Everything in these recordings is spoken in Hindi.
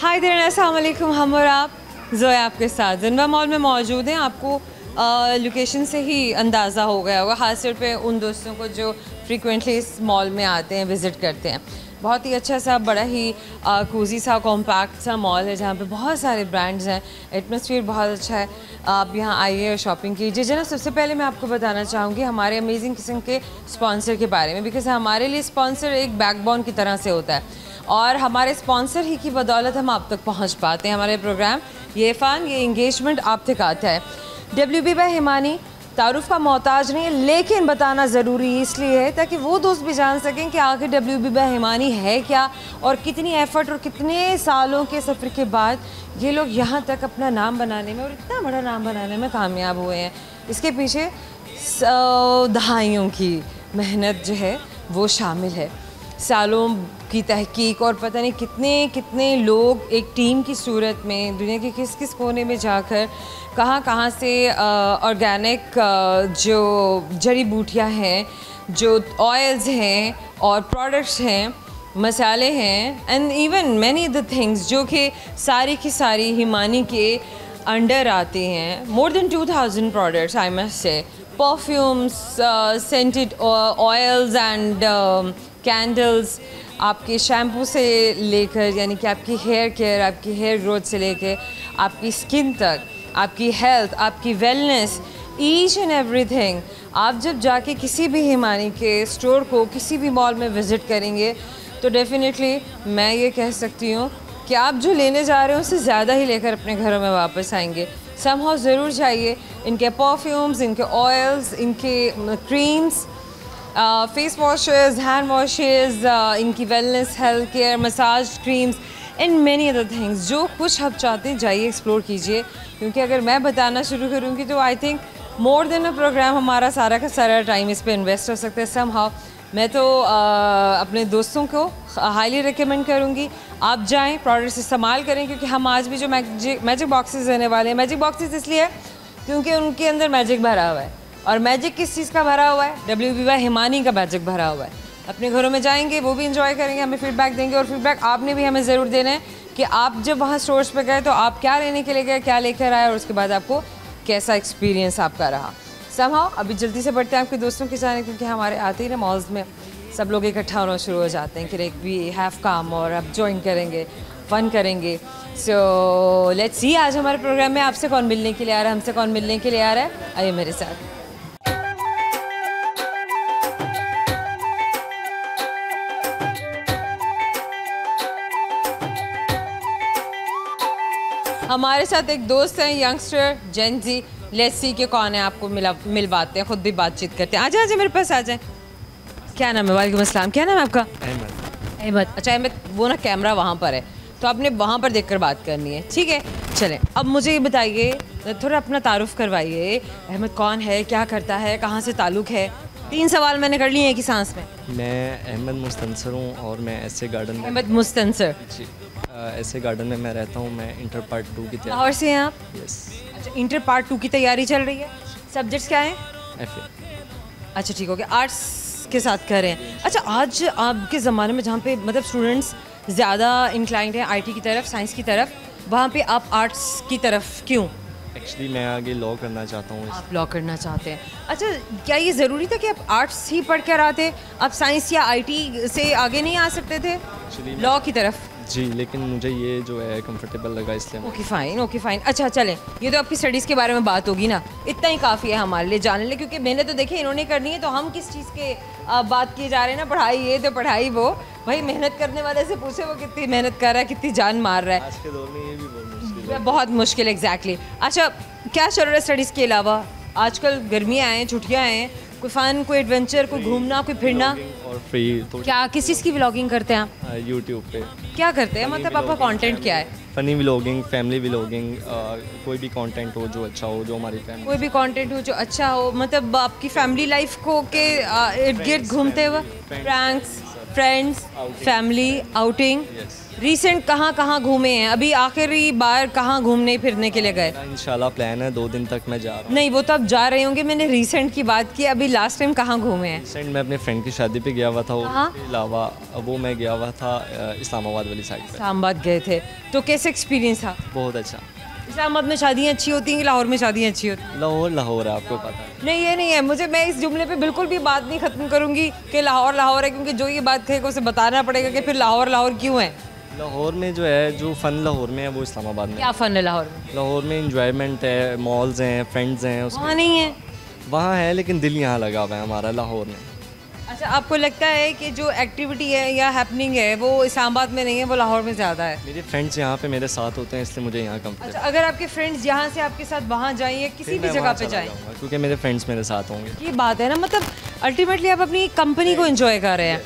हाय देयर, अस्सलाम वालेकुम। हम और आप ज़ोया आपके साथ जिनवा मॉल में मौजूद हैं। आपको लोकेशन से ही अंदाज़ा हो गया होगा, ख़ास तौर पे उन दोस्तों को जो फ्रीक्वेंटली इस मॉल में आते हैं, विज़िट करते हैं। बहुत ही अच्छा सा, बड़ा ही कोजी सा, कॉम्पैक्ट सा मॉल है जहाँ पे बहुत सारे ब्रांड्स हैं। एटमॉस्फेयर बहुत अच्छा है। आप यहाँ आइए और शॉपिंग कीजिए। जना, सबसे पहले मैं आपको बताना चाहूँगी हमारे अमेजिंग किस्म के स्पॉन्सर के बारे में, बिकॉज़ हमारे लिए स्पॉन्सर एक बैकबोन की तरह से होता है और हमारे स्पॉन्सर ही की बदौलत हम आप तक पहुँच पाते हैं। हमारे प्रोग्राम, ये फ़न, ये इंगेजमेंट आप तक आता है। WB बाय हिमानी तारुफ का मोहताज नहीं है, लेकिन बताना ज़रूरी इसलिए है ताकि वो दोस्त भी जान सकें कि आखिर WB बाय हिमानी है क्या और कितनी एफ़र्ट और कितने सालों के सफ़र के बाद ये लोग यहाँ तक अपना नाम बनाने में और इतना बड़ा नाम बनाने में कामयाब हुए हैं। इसके पीछे दहाइयों की मेहनत जो है वो शामिल है, सालों की तहकीक और पता नहीं कितने कितने लोग एक टीम की सूरत में दुनिया के किस किस कोने में जाकर कहाँ से ऑर्गेनिक जो जड़ी बूटियाँ हैं, जो ऑयल्स हैं और प्रोडक्ट्स हैं, मसाले हैं and even many other things जो कि सारी की सारी हिमानी के अंडर आते हैं। More than 2000 products I must say, perfumes, scented oils and candles, आपके शैम्पू से लेकर यानी कि आपकी हेयर केयर, आपकी हेयर ग्रोथ से लेकर आपकी स्किन तक, आपकी हेल्थ, आपकी वेलनेस, ईच एंड एवरीथिंग। आप जब जाके किसी भी हिमानी के स्टोर को, किसी भी मॉल में विज़िट करेंगे तो डेफिनेटली मैं ये कह सकती हूँ कि आप जो लेने जा रहे हो उससे ज़्यादा ही लेकर अपने घरों में वापस आएंगे। समहाउ ज़रूर जाइए। इनके परफ्यूम्स, इनके ऑयल्स, इनके creams, face washes, hand washes, इनकी wellness, health care, massage creams and many other things. जो कुछ आप चाहते हैं जाइए, एक्सप्लोर कीजिए, क्योंकि अगर मैं बताना शुरू करूँगी तो I think more than a program हमारा सारा का सारा टाइम इस पे इन्वेस्ट हो सकता है। समहाउ मैं तो अपने दोस्तों को हाईली रिकमेंड करूँगी आप जाएँ, प्रोडक्ट्स इस्तेमाल करें, क्योंकि हम आज भी जो मैजिक बॉक्सेस देने वाले हैं, मैजिक बॉक्सेस इसलिए है क्योंकि उनके अंदर मैजिक भरा हुआ है। और मैजिक किस चीज़ का भरा हुआ है? WB बाय हिमानी का मैजिक भरा हुआ है। अपने घरों में जाएंगे, वो भी इंजॉय करेंगे, हमें फीडबैक देंगे और फीडबैक आपने भी हमें ज़रूर देना है कि आप जब वहाँ स्टोर्स पे गए तो आप क्या लेने के लिए गए, क्या लेकर आए और उसके बाद आपको कैसा एक्सपीरियंस आपका रहा। समहाउ अभी जल्दी से बढ़ते हैं आपके दोस्तों के जाने, क्योंकि हमारे आते ही ना मॉल्स में सब लोग इकट्ठा होना शुरू हो जाते हैं कि लाइक वी हैव काम और अब ज्वाइन करेंगे, फ़न करेंगे। सो लेट्स सी आज हमारे प्रोग्राम में आपसे कौन मिलने के लिए आ रहा है, हमसे कौन मिलने के लिए आ रहा है। आइए मेरे साथ। हमारे साथ एक दोस्त हैं, यंगस्टर जेनजी। लेट्स सी के कौन है, आपको मिलवाते हैं, खुद भी बातचीत करते हैं। आजा मेरे पास आ जाए। क्या नाम है? वालेकुम अस्सलाम। क्या नाम है आपका? अहमद। अच्छा अहमद, वो ना कैमरा वहाँ पर है तो आपने वहाँ पर देखकर बात करनी है, ठीक है? चलें, अब मुझे ये बताइए, थोड़ा अपना तारुफ करवाइए। अहमद कौन है, क्या करता है, कहाँ से ताल्लुक़ है? 3 सवाल मैंने कर लिए हैं कि सांस में। मैं अहमद मुस्तनसर हूँ और मैं ऐसे गार्डन में। अहमद मुस्तनसर जी। ऐसे गार्डन में मैं रहता हूँ। मैं इंटर पार्ट 2 की तैयारी। लाहौर से हैं आप? यस। अच्छा, इंटर पार्ट 2 की तैयारी चल रही है। सब्जेक्ट्स क्या हैं? FA। अच्छा ठीक हो गया, आर्ट्स के साथ कर रहे हैं। अच्छा, आज आपके ज़माने में जहाँ पे मतलब स्टूडेंट्स ज़्यादा इंक्लाइंड हैं IT की तरफ, साइंस की तरफ, वहाँ पे आप आर्ट्स की तरफ क्यों? एक्चुअली मैं आगे लॉ करना चाहता हूँ। आप लॉ करना चाहते हैं? अच्छा, क्या ये ज़रूरी था कि आप आर्ट्स ही पढ़ कर आते, आप साइंस या IT से आगे नहीं आ सकते थे लॉ की तरफ? जी, लेकिन मुझे ये जो है कंफर्टेबल लगा इसलिए। Okay fine. अच्छा चलें, ये तो आपकी स्टडीज़ के बारे में बात होगी ना, इतना ही काफ़ी है हमारे लिए जानने लिए, क्योंकि मैंने तो देखिए इन्होंने करनी है तो हम किस चीज़ के बात किए जा रहे हैं ना, पढ़ाई ये तो पढ़ाई वो। भाई मेहनत करने वाले से पूछे वो कितनी मेहनत कर रहा है, कितनी जान मार रहा है। आज के दौर में ये भी बहुत मुश्किल है। बहुत मुश्किल, एग्जैक्टली। अच्छा, क्या चल रहा है स्टडीज़ के अलावा? आजकल गर्मियाँ हैं, छुट्टियाँ हैं, कोई फ़न, कोई एडवेंचर, कोई घूमना, कोई फिरना? और फ्री तो क्या, किस चीज़ की व्लॉगिंग करते हैं आप? यूट्यूब पे। क्या करते हैं, मतलब आपका कंटेंट क्या है? फ़नी व्लॉगिंग, फैमिली व्लॉगिंग, कोई भी कंटेंट हो जो अच्छा हो, जो हमारी फैमिली। कोई भी कंटेंट हो जो अच्छा हो, मतलब आपकी फैमिली लाइफ को के इर्द गिर्द घूमते हुए pranks, friends, family, outing. Recent कहाँ कहाँ घूमे हैं? अभी आखिरी बार कहाँ घूमने फिरने के लिए गए? इंशाल्लाह प्लान है 2 दिन तक मैं जा रहा हूँ। नहीं, वो तो अब जा रहे होंगे, मैंने रिसेंट की बात की। अभी लास्ट टाइम कहाँ घूमे हैं? रिसेंट मैं अपने फ्रेंड की शादी पे गया हुआ था और कहाँ? उसके अलावा वो मैं गया हुआ था इस्लामाबाद वाली साइड पे। इस्लामाबाद गए थे, तो कैसे एक्सपीरियंस था? बहुत अच्छा। इस्लामाबाद में शादियाँ अच्छी होती हैं कि लाहौर में शादियाँ अच्छी होती हैं? लाहौर है, आपको पता है। नहीं, ये नहीं है मुझे, मैं इस जुमले पे बिल्कुल भी बात नहीं ख़त्म करूँगी कि लाहौर लाहौर है, क्योंकि जो ये बात कहेगा उसे बताना पड़ेगा कि फिर लाहौर लाहौर क्यों है। लाहौर में जो है, जो फ़न लाहौर में है वो इस्लामाबाद में। क्या फ़न है लाहौर में? लाहौर में इंजॉयमेंट है, मॉल्स हैं, फ्रेंड्स हैं, वहाँ नहीं है। वहाँ है, लेकिन दिल यहाँ लगा हुआ है हमारा लाहौर में। अच्छा, आपको लगता है कि जो एक्टिविटी है या हैपनिंग है वो इस्लामाबाद में नहीं है, वो लाहौर में ज़्यादा है? मेरे फ्रेंड्स यहाँ पे मेरे साथ होते हैं, इसलिए मुझे यहाँ कंफर्टेबल। अच्छा, अगर आपके फ्रेंड्स यहाँ से आपके साथ वहाँ जाएं या किसी भी जगह पे जाएं, क्योंकि मेरे फ्रेंड्स मेरे साथ होंगे। ये बात है ना, मतलब अल्टीमेटली आप अपनी कंपनी को एंजॉय कर रहे हैं,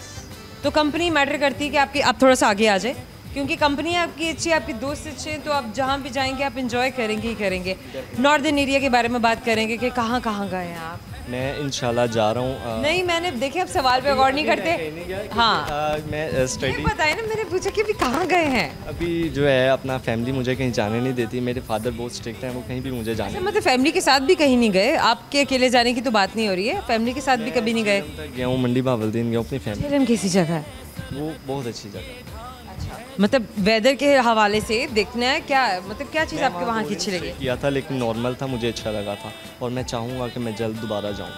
तो कंपनी मैटर करती है कि आपकी, आप थोड़ा सा आगे आ जाए, क्योंकि कंपनी आपकी अच्छी है, आपके दोस्त अच्छे हैं, तो आप जहाँ भी जाएंगे आप इंजॉय करेंगे ही करेंगे। नॉर्दर्न एरिया के बारे में बात करेंगे कि कहाँ कहाँ गए हैं आप? मैं इंशाल्लाह जा रहा हूँ। नहीं, मैंने देखे आप सवाल पे गौर नहीं करते। हाँ, मैं स्टडी पता है ना, मैंने पूछा कि अभी कहाँ गए हैं। अभी जो है अपना फैमिली मुझे कहीं जाने नहीं देती, मेरे फादर बहुत स्ट्रिक्ट हैं, वो कहीं भी मुझे जाने। मतलब फैमिली के साथ भी कहीं नहीं गए? आपके अकेले जाने की तो बात नहीं हो रही है, फैमिली के साथ भी कभी नहीं गए? गया हूँ मंडी बावलदीन, गया हूँ अपनी फैमिली। झेलम कैसी जगह है? वो बहुत अच्छी जगह है। मतलब वेदर के हवाले से देखना है क्या, मतलब क्या चीज़ आपके वहाँ की अच्छी लगी? किया था लेकिन नॉर्मल था, मुझे अच्छा लगा था और मैं चाहूँगा कि मैं जल्द दोबारा जाऊँ।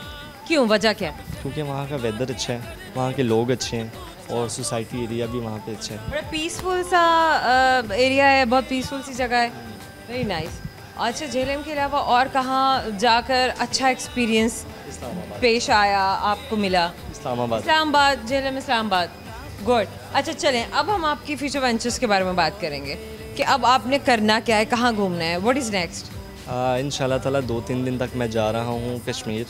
क्यों, वजह क्या? क्योंकि वहाँ का वेदर अच्छा है, वहाँ के लोग अच्छे हैं और सोसाइटी एरिया भी वहाँ पे अच्छा है। बड़ा पीसफुल सा एरिया है, बहुत पीसफुल सी जगह है। Very nice. अच्छा, झेलम के अलावा और कहाँ जाकर अच्छा एक्सपीरियंस पेश आया, आपको मिला? इस्लामाबाद, झेलम इस्लामाबाद, गुड। अच्छा चलें, अब हम आपकी फ्यूचर वेंचर्स के बारे में बात करेंगे कि अब आपने करना क्या है, कहाँ घूमना है, व्हाट इज़ नेक्स्ट? इंशाल्लाह ताला 2-3 दिन तक मैं जा रहा हूँ कश्मीर।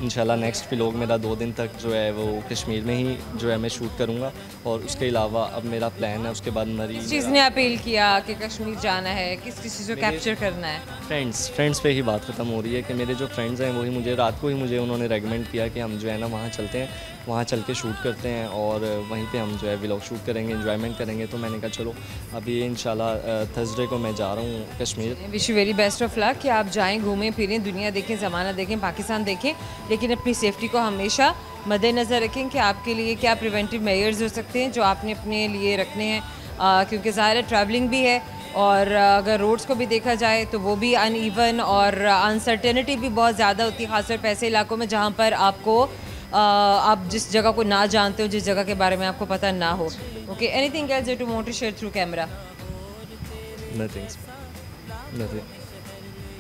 इंशाल्लाह नेक्स्ट व्लॉग मेरा 2 दिन तक जो है वो कश्मीर में ही जो है मैं शूट करूँगा और उसके अलावा अब मेरा प्लान है उसके बाद मरी। किस चीज़ ने अपील किया कि कश्मीर जाना है, किस चीज़ को कैप्चर करना है? फ्रेंड्स पे ही बात ख़त्म हो रही है कि मेरे जो फ्रेंड्स हैं वही मुझे रात को ही मुझे उन्होंने रेकमेंड किया कि हम जो है ना वहाँ चलते हैं, वहाँ चल के शूट करते हैं और वहीं पे हम जो है व्लॉग शूट करेंगे, एंजॉयमेंट करेंगे। तो मैंने कहा चलो अभी इंशाल्लाह थर्सडे को मैं जा रहा हूँ Kashmir. Wish you very best of luck कि आप जाएं, घूमें फिरें, दुनिया देखें, ज़माना देखें, पाकिस्तान देखें, लेकिन अपनी सेफ्टी को हमेशा मद्देनज़र रखें कि आपके लिए क्या प्रिवेंटिव मेजर्स हो सकते हैं जो आपने अपने लिए रखने हैं, क्योंकि ज़ाहिर है ट्रैवलिंग भी है और अगर रोड्स को भी देखा जाए तो वो भी अनइवन और अनसर्टेनिटी भी बहुत ज़्यादा होती है, ख़ासतौर पर ऐसे इलाकों में जहाँ पर आपको आप जिस जगह को ना जानते हो, जिस जगह के बारे में आपको पता ना हो। Okay, anything else you want to share through camera? Nothing.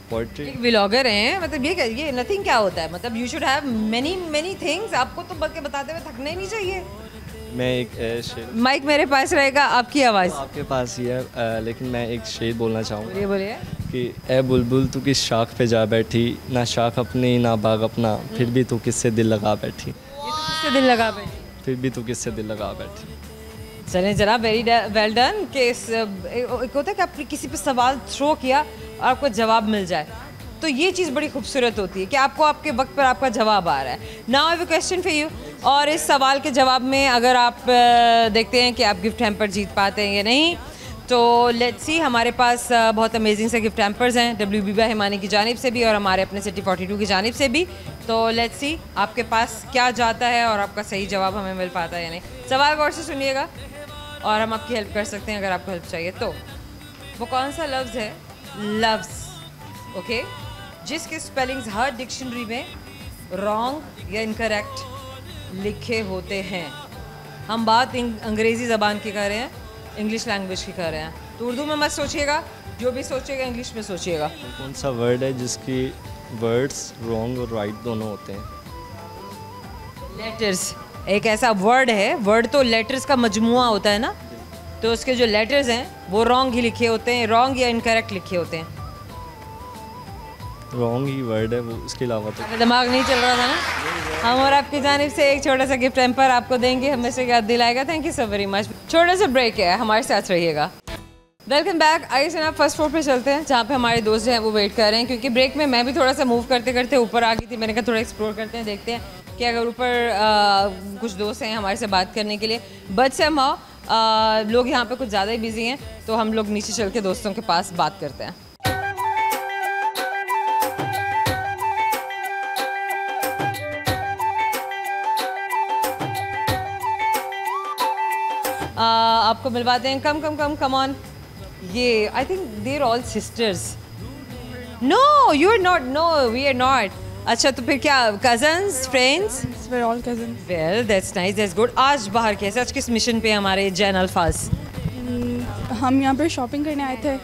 Poetry. एक व्लॉगर हैं, मतलब ये नथिंग क्या होता है? मतलब you should have many things. आपको तो बताते हुए थकना ही नहीं चाहिए। मैं एक शेर, माइक मेरे पास रहेगा, आपकी आवाज़ आपके पास ही है, लेकिन मैं एक शेर बोलना चाहूँगा बोलिए। कि ए बुलबुल तू किस शाख पे जा बैठी, ना शाख अपनी ना बाग अपना, फिर भी तू किससे दिल लगा बैठी। किससे दिल लगा बैठी? फिर भी तू किससे दिल लगा बैठी। चलें जनाब, वेरी वेल डन। कि एक होता है कि आपने किसी पे सवाल थ्रो किया और आपको जवाब मिल जाए, तो ये चीज़ बड़ी खूबसूरत होती है कि आपको आपके वक्त पर आपका जवाब आ रहा है। Now I have a question for you, और इस सवाल के जवाब में अगर आप देखते हैं कि आप गिफ्ट हैम्पर जीत पाते हैं या नहीं, तो लेट्स सी। हमारे पास बहुत अमेजिंग से गिफ्ट हैम्पर्स हैं, WBBA हिमानी की जानिब से भी और हमारे अपने सिटी 42 की जानिब से भी। तो लेट्स सी आपके पास क्या जाता है और आपका सही जवाब हमें मिल पाता है या नहीं। सवाल गौर से सुनिएगा और हम आपकी हेल्प कर सकते हैं अगर आपको हेल्प चाहिए तो। वो कौन सा लफ्ज़ है, लव्स, ओके, जिसके स्पेलिंग्स हर डिक्शनरी में रॉन्ग या इनकरेक्ट लिखे होते हैं? हम बात अंग्रेज़ी ज़बान की कर रहे हैं, इंग्लिश लैंग्वेज की कर रहे हैं, तो उर्दू में मत सोचिएगा, जो भी सोचिएगा इंग्लिश में सोचिएगा। कौन सा वर्ड है जिसकी वर्ड्स रॉन्ग और राइट दोनों होते हैं? लेटर्स एक ऐसा वर्ड है, वर्ड तो लेटर्स का मजमुआ होता है ना, तो उसके जो लेटर्स हैं वो रॉन्ग ही लिखे होते हैं, रॉन्ग या इनकरेक्ट लिखे होते हैं। रॉन्ग ही वर्ड है वो, इसके अलावा तो दिमाग नहीं चल रहा था ना। हम और आपकी जानिब से एक छोटा सा गिफ्ट हैम्पर आपको देंगे, हमें से याद दिलाएगा। Thank you so very much. छोटा सा ब्रेक है, हमारे साथ रहिएगा। Welcome back. आइए जनाब फर्स्ट फ्लोर पे चलते हैं जहाँ पे हमारे दोस्त जो हैं वो वेट कर रहे हैं, क्योंकि ब्रेक में मैं भी थोड़ा सा मूव करते करते ऊपर आ गई थी। मैंने कहा थोड़ा एक्सप्लोर करते हैं, देखते हैं कि अगर ऊपर कुछ दोस्त हैं हमारे से बात करने के लिए, बट somehow लोग यहाँ पे कुछ ज़्यादा ही बिजी हैं, तो हम लोग नीचे चल के दोस्तों के पास बात करते हैं। आपको मिलवाते हैं, कम ऑन। ये I think they are all sisters. No you are not, no we are not. अच्छा तो फिर क्या cousins, friends? We're all cousins. Well that's nice, that's good. आज बाहर कैसे, आज किस मिशन पे हमारे जैन अल्फाज? हम यहाँ पे शॉपिंग करने आए थे,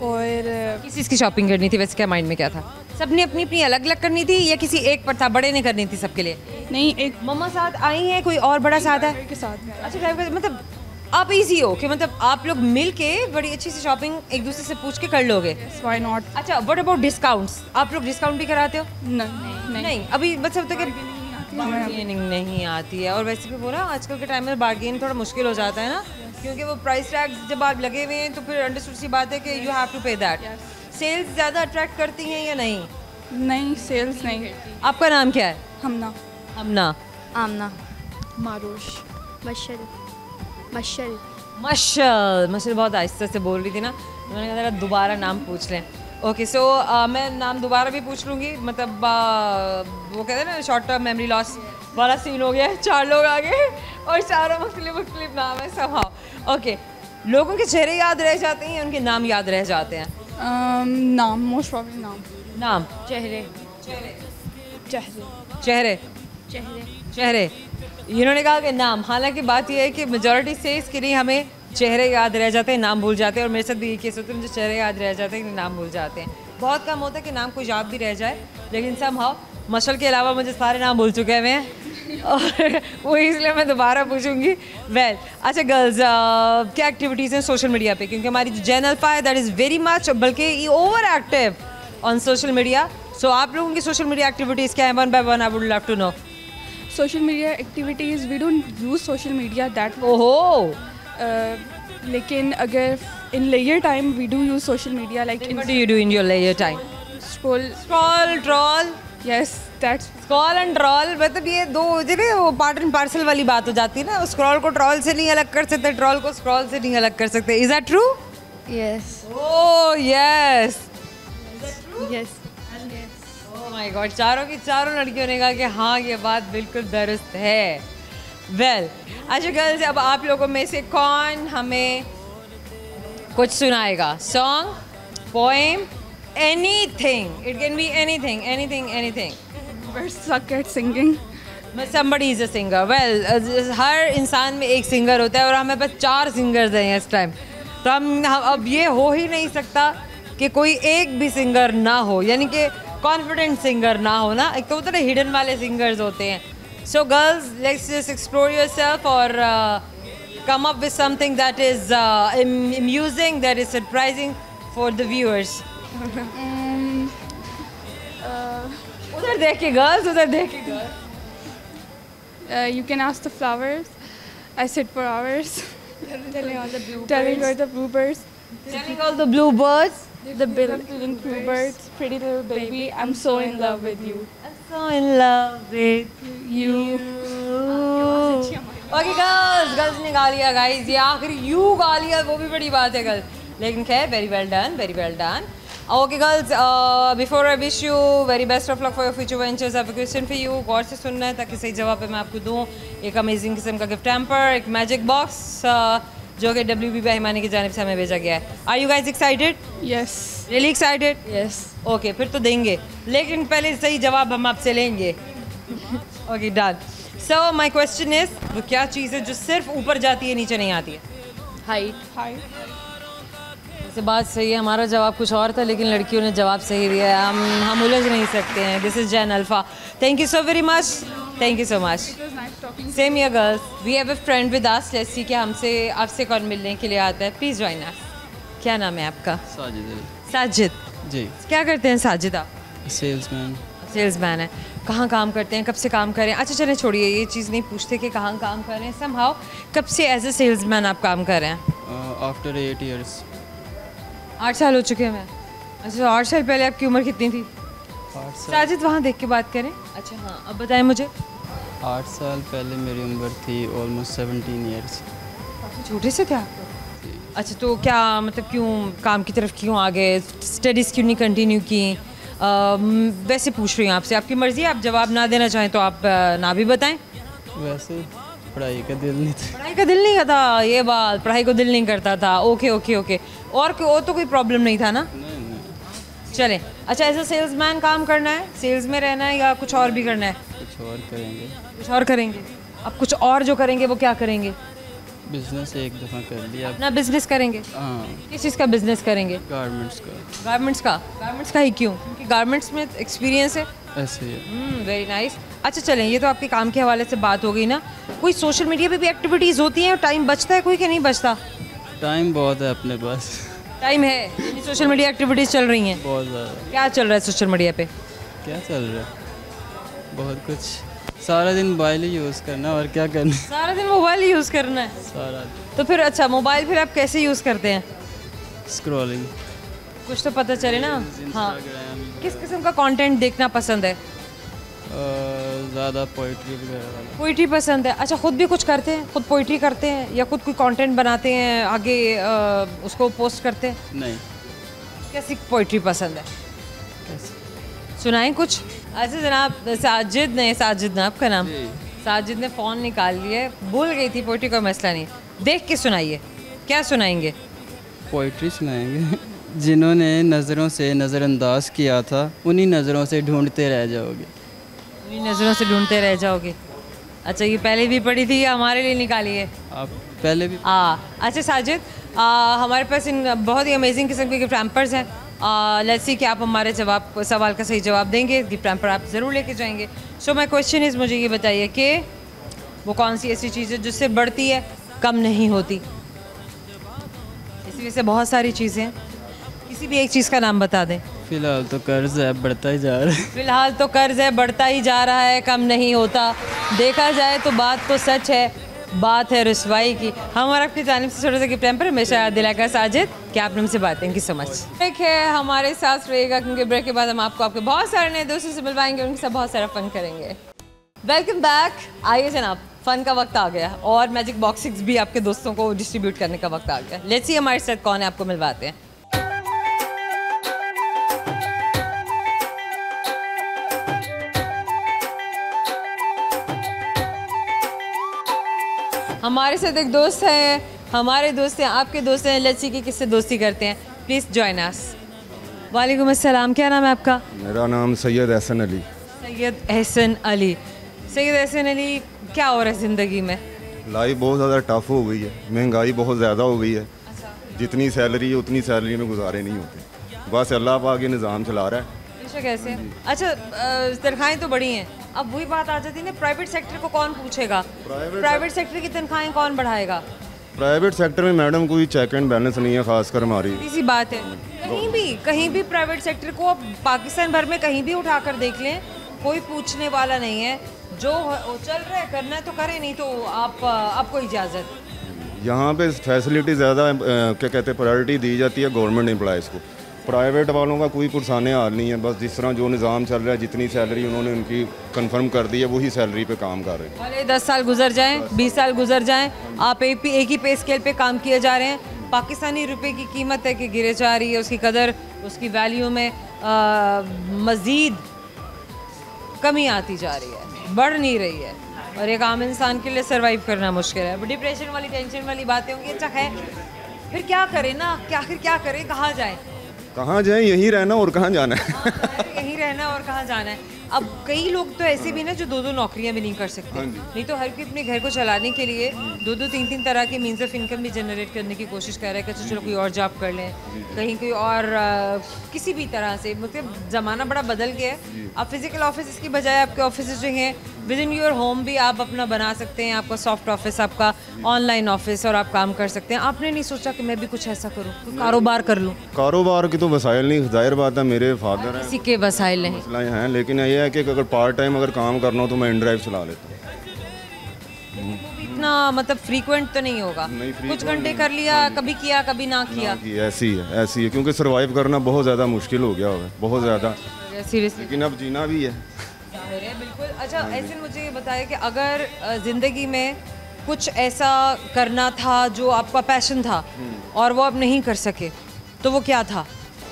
और किस चीज़ की शॉपिंग करनी थी वैसे, क्या माइंड में क्या था? सबने अपनी अपनी अलग अलग करनी थी या किसी एक पर था, बड़े ने करनी थी सबके लिए? नहीं, एक मम्मा साथ आई हैं, कोई और बड़ा साथ है? के साथ में। अच्छा ड्राइव कर, मतलब आप इजी हो कि मतलब आप लोग मिल के बड़ी अच्छी सी शॉपिंग एक दूसरे से पूछ के कर लोगे। Why not? अच्छा व्हाट अबाउट डिस्काउंट्स, आप लोग डिस्काउंट भी कराते हो? नहीं। अभी मतलब तक बार्गेनिंग नहीं आती है, और वैसे भी वो ना आजकल के टाइम में बार्गेन थोड़ा मुश्किल हो जाता है ना, क्योंकि वो प्राइस टैग्स जब आप लगे हुए हैं तो फिर अंडरस्टूड सी बात है कि यू हैव टू पे दैट। सेल्स ज़्यादा अट्रैक्ट करती हैं या नहीं? नहीं, सेल्स नहीं। आपका नाम क्या है? हमना। हमना। आमना। मारूश। मशल। मशल। मशल। मशल बहुत आहिस्ते से बोल रही थी ना, तो मैंने कहा जरा दोबारा नाम पूछ लें। ओके सो मैं नाम दोबारा भी पूछ लूँगी, मतलब वो कहते हैं ना शॉर्ट टर्म मेमोरी लॉस वाला सीन हो गया है, 4 लोग आ गए और चारों मुख्तलिफ नाम है somehow। ओके, लोगों के चेहरे याद रह जाते हैं, उनके नाम याद रह जाते हैं? नाम, मोस्ट प्रॉब्ली नाम। चेहरे। चेहरे। चेहरे। इन्होंने कहा कि नाम, हालांकि बात यह है कि मेजॉरिटी से इसके लिए हमें चेहरे याद रह जाते हैं, नाम भूल जाते हैं, और मेरे साथ भी ये केस होता है, मुझे चेहरे याद रह जाते हैं, नाम भूल जाते हैं। बहुत कम होता है कि नाम को याद भी रह जाए, लेकिन somehow मशल के अलावा मुझे सारे नाम भूल चुके हैं मैं, और वो इसलिए मैं दोबारा पूछूंगी। वेल अच्छा गर्ल्स, क्या एक्टिविटीज़ हैं सोशल मीडिया पे, क्योंकि हमारी जो जैन अल्फा है दैट इज़ वेरी मच, बल्कि over active on social media. So आप लोगों की सोशल मीडिया एक्टिविटीज़ क्या है? One by one I would love to know. Social media activities, we don't use social media that. ओहो। लेकिन अगर इन लेयर time we do use social media, like What do you do in your leisure time? Scroll, troll. Yes, that's Scroll and troll, मतलब ये दो जगह वो पार्ट एंड पार्सल वाली बात हो जाती है ना, स्क्रॉल को ट्रॉल से नहीं अलग कर सकते, ट्रॉल को स्क्रॉल से नहीं अलग कर सकते। Is that true? Yes. Oh yes. Yes. Oh my God, चारों की चारों लड़कियों ने कहा कि हाँ ये बात बिल्कुल दुरुस्त है। Well, अच्छा गर्ल्स, अब आप लोगों में से कौन हमें कुछ सुनाएगा? Song, poem, anything, it can be anything, anything, anything. we're stuck at singing. Somebody is a singer. Well, हर इंसान में एक सिंगर होता है और हमें बस 4 सिंगर्स हैं इस टाइम, तो हम अब ये हो ही नहीं सकता कि कोई एक भी सिंगर ना हो, यानी कि कॉन्फिडेंट सिंगर ना हो ना, एक तो होता है ना हिडन वाले सिंगर्स होते हैं। So girls, let's just explore yourself और come up with something that is amusing, that is surprising for the viewers. उधर देख के गर्ल्स, उधर देख के girls. You can ask the flowers. I sit for hours. Telling all the blue Telling all the bluebirds. Telling all the bluebirds. The billion bluebirds. Pretty little baby, I'm so in love with you. I'm so in love with You. Okay girls, girls ने गा लिया guys, ये आखिरी you गा लिया, वो भी बड़ी बात है girls, लेकिन खैर very well done, very well done. Okay girls, before I wish you very best of luck for your future ventures, I have a question for you. गौर से सुनना है ताकि सही जवाब पे मैं आपको दूँ एक अमेजिंग किस्म का गिफ्ट हैम्पर, एक मैजिक बॉक्स जो कि WB हिमानी की जानिब से हमें भेजा गया है। Are you guys excited? Yes. Really excited? Yes. Okay, फिर तो देंगे, लेकिन पहले सही जवाब हम आपसे लेंगे। Okay, done. So my question is, वो क्या चीज़ है जो सिर्फ ऊपर जाती है नीचे नहीं आती है? Height. Hi. वैसे बात सही है, हमारा जवाब कुछ और था लेकिन लड़कियों ने जवाब सही दिया है, हम उलझ नहीं सकते हैं। This is Jain alpha, thank you so very much, thank you so much. Same year girls, we have a friend with us, let's see कि हमसे आपसे कौन मिलने के लिए आता है। Please join us. क्या नाम है आपका? साजिद। साजिद जी। क्या करते हैं साजिद आप? सेल्समैन। सेल्समैन है। कहाँ काम करते हैं, कब से काम करें? अच्छा चलें छोड़िए, ये चीज़ नहीं पूछते कि कहाँ काम कर रहे हैं, समहाउ कब से एज ए सेल्समैन आप काम कर रहे हैं? After 8 years। 8 साल हो चुके हैं मैं। अच्छा 8 साल पहले आपकी उम्र कितनी थी? साजिद वहाँ देख के बात करें। अच्छा हाँ, अब बताएं मुझे। 8 साल पहले मेरी उम्र थी ऑलमोस्ट 17 ईयर्स। काफ़ी छोटे से थे आप? अच्छा, तो क्या मतलब क्यों काम की तरफ क्यों आ गए, स्टडीज़ क्यों नहीं कंटिन्यू की? वैसे पूछ रही हूँ आपसे, आपकी मर्ज़ी है, आप जवाब ना देना चाहें तो आप ना भी बताएं। वैसे पढ़ाई का दिल नहीं था। पढ़ाई का दिल नहीं करता, ये बात, पढ़ाई को दिल नहीं करता था। ओके ओके ओके, और तो कोई प्रॉब्लम नहीं था ना? चलें, अच्छा एज अ सेल्समैन काम करना है, सेल्स में रहना है या कुछ और भी करना है? कुछ और करेंगे। कुछ और करेंगे। अब कुछ और जो करेंगे वो क्या करेंगे? बिजनेस एक दफ़ा कर लिया। अपना बिजनेस करेंगे? हाँ, किस चीज़ का बिजनेस करेंगे? गारमेंट्स का। गारमेंट्स का? गारमेंट्स का ही क्यों? क्योंकि गारमेंट्स में एक्सपीरियंस है। ऐसे ही है। Very nice. अच्छा चलें, ये तो आपके काम के हवाले से बात हो गई ना। कोई सोशल मीडिया पे भी एक्टिविटीज़ होती हैं और टाइम बचता है कोई कि नहीं बचता? टाइम बहुत है अपने पास। टाइम है, यानी सोशल मीडिया एक्टिविटीज़ चल रही हैं? बहुत ज़्यादा। क्या चल रहा है सोशल मीडिया पे? क्या चल रहा है? बहुत कुछ। सारा दिन मोबाइल ही यूज़ करना, और क्या करना। सारा दिन मोबाइल ही यूज़ करना है? सारा दिन तो फिर अच्छा, मोबाइल फिर आप कैसे यूज़ करते हैं? स्क्रॉलिंग। कुछ तो पता चले ना। हाँ, इंस्टाग्राम। किस किस्म का कंटेंट देखना पसंद है? ज़्यादा पोइट्री वगैरह वाला। पोइट्री पसंद है। अच्छा, खुद भी कुछ करते हैं, खुद पोइट्री करते हैं या खुद कोई कंटेंट बनाते हैं, आगे उसको पोस्ट करते हैं? नहीं। कैसी पोइट्री पसंद है? कैसे? सुनाएं कुछ। अच्छा जनाब, साजिद ना आपका नाम? साजिद ने फ़ोन निकाल लिया, भूल गई थी, पोइट्री का मसला नहीं, देख के सुनाइए। क्या सुनाएंगे? पोइट्री सुनाएंगे। जिन्होंने नज़रों से नज़रअंदाज किया था, उन्हीं नज़रों से ढूंढते रह जाओगे। उन्हीं नज़रों से ढूंढते रह जाओगे। अच्छा, ये पहले भी पढ़ी थी या हमारे लिए निकाली है? आप पहले भी। अच्छा साजिद, हमारे पास इन बहुत ही अमेजिंग किस्म के गिफ्ट हैम्पर्स हैं। लेट्स सी कि आप हमारे सवाल का सही जवाब देंगे, गिफ्ट हैम्पर आप ज़रूर लेके जाएंगे। सो माय क्वेश्चन इज़, मुझे ये बताइए कि वो कौन सी ऐसी चीज़ है जिससे बढ़ती है कम नहीं होती? इसी वजह से बहुत सारी चीज़ें हैं, किसी भी एक चीज़ का नाम बता दें। फ़िलहाल तो कर्ज है, बढ़ता ही जा रहा है। फ़िलहाल तो कर्ज है, बढ़ता ही जा रहा है, कम नहीं होता। देखा जाए तो बात तो सच है, बात है रुसवाई की। हम और आपकी जानिब से छोटे से गिफ्ट हैम्पर हमेशा याद दिलाकर साजिद कि आपने हमसे बात। Thank you so much. Break है, हमारे साथ रहिएगा क्योंकि ब्रेक के बाद हम आपको आपके बहुत सारे नए दोस्तों से मिलवाएंगे, उनके साथ बहुत सारा फन करेंगे। Welcome back. आइए जनाब, फ़न का वक्त आ गया और मैजिक बॉक्सेस भी आपके दोस्तों को डिस्ट्रीब्यूट करने का वक्त आ गया। लेट्स सी हमारे साथ कौन है, आपको मिलवाते हैं। हमारे साथ एक दोस्त है, हमारे दोस्त हैं, आपके दोस्त हैं। लेट्स सी कि किससे दोस्ती करते हैं। Please join us. वालेकुम अस्सलाम, क्या नाम है आपका? मेरा नाम सैयद एहसन अली। सैयद एहसन अली। सैयद एहसन अली, क्या हो रहा है ज़िंदगी में? लाइफ बहुत ज़्यादा टफ हो गई है, महंगाई बहुत ज़्यादा हो गई है। जितनी सैलरी है उतनी सैलरी में गुजारे नहीं होते। बस अल्लाह पाक ये निज़ाम चला रहा है। कैसे? अच्छा, तनख्वाहें तो बड़ी हैं, अब वही बात आ जाती है ना, प्राइवेट सेक्टर को कौन पूछेगा? प्राइवेट सेक्टर की तनख्वाहें कौन बढ़ाएगा? प्राइवेट सेक्टर में मैडम कोई चेक एंड बैलेंस नहीं है, खासकर हमारी। इसी बात है, कहीं भी प्राइवेट सेक्टर को आप पाकिस्तान भर में कहीं भी उठाकर देख लें, कोई पूछने वाला नहीं है। जो चल रहा है करना है तो करें, नहीं तो आपको इजाज़त। यहाँ पे फैसिलिटी ज़्यादा क्या कहते हैं प्रायोरिटी दी जाती है गवर्नमेंट एम्प्लॉयज़ को। प्राइवेट वालों का कोई पुरसाने हाल नहीं है। बस जिस तरह जो निज़ाम चल रहा है, जितनी सैलरी उन्होंने उनकी कंफर्म कर दी है, वही सैलरी पे काम कर रहे हैं। भले 10 साल गुजर जाएं, 20 साल गुजर जाएं, आप एक ही पे स्केल पे काम किए जा रहे हैं। पाकिस्तानी रुपए की कीमत है कि गिरे जा रही है, उसकी कदर, उसकी वैल्यू में मज़ीद कमी आती जा रही है, बढ़ नहीं रही है। और एक आम इंसान के लिए सर्वाइव करना मुश्किल है। डिप्रेशन वाली, टेंशन वाली बातें होंगी। अच्छा है, फिर क्या करें ना, आखिर क्या करें, कहाँ जाएं? कहाँ जाएं? यहीं रहना और कहाँ जाना है। यहीं रहना और कहाँ जाना है। अब कई लोग तो ऐसे भी ना जो 2-2 नौकरियां भी नहीं कर सकते। नहीं तो हर कोई अपने घर को चलाने के लिए 2-2, 3-3 तरह के मीन्स ऑफ इनकम भी जनरेट करने की कोशिश कर रहा है कि अच्छा चलो कोई और जॉब कर लें, कहीं कोई और किसी भी तरह से। मतलब ज़माना बड़ा बदल गया है। अब फिजिकल ऑफिस की बजाय आपके ऑफिस जो हैं विद इन योर होम भी आप अपना बना सकते हैं। आपका सॉफ्ट ऑफिस, आपका ऑनलाइन ऑफिस, और आप काम कर सकते हैं। आपने नहीं सोचा कि मैं भी कुछ ऐसा करूँ, कोई कारोबार कर लूँ? कारोबार की तो वसाइल नहीं, जाहिर बात है मेरे फादर हैं, किसी के वसाइल नहीं, मसला हैं। लेकिन ये है कि अगर पार्ट टाइम अगर काम करना हो तो मैं इनड्राइव चला लेता हूँ। इतना मतलब फ्रीक्वेंट तो नहीं होगा, कुछ घंटे कर लिया, कभी किया कभी ना किया। ऐसी है क्योंकि सर्वाइव करना बहुत ज़्यादा मुश्किल हो गया होगा, बहुत ज़्यादा। सीरियसली लेकिन अब जीना भी है। जाहिर है, बिल्कुल। अच्छा, ऐसे मुझे ये बताइए कि अगर ज़िंदगी में कुछ ऐसा करना था जो आपका पैशन था और वो आप नहीं कर सके, तो वो क्या था?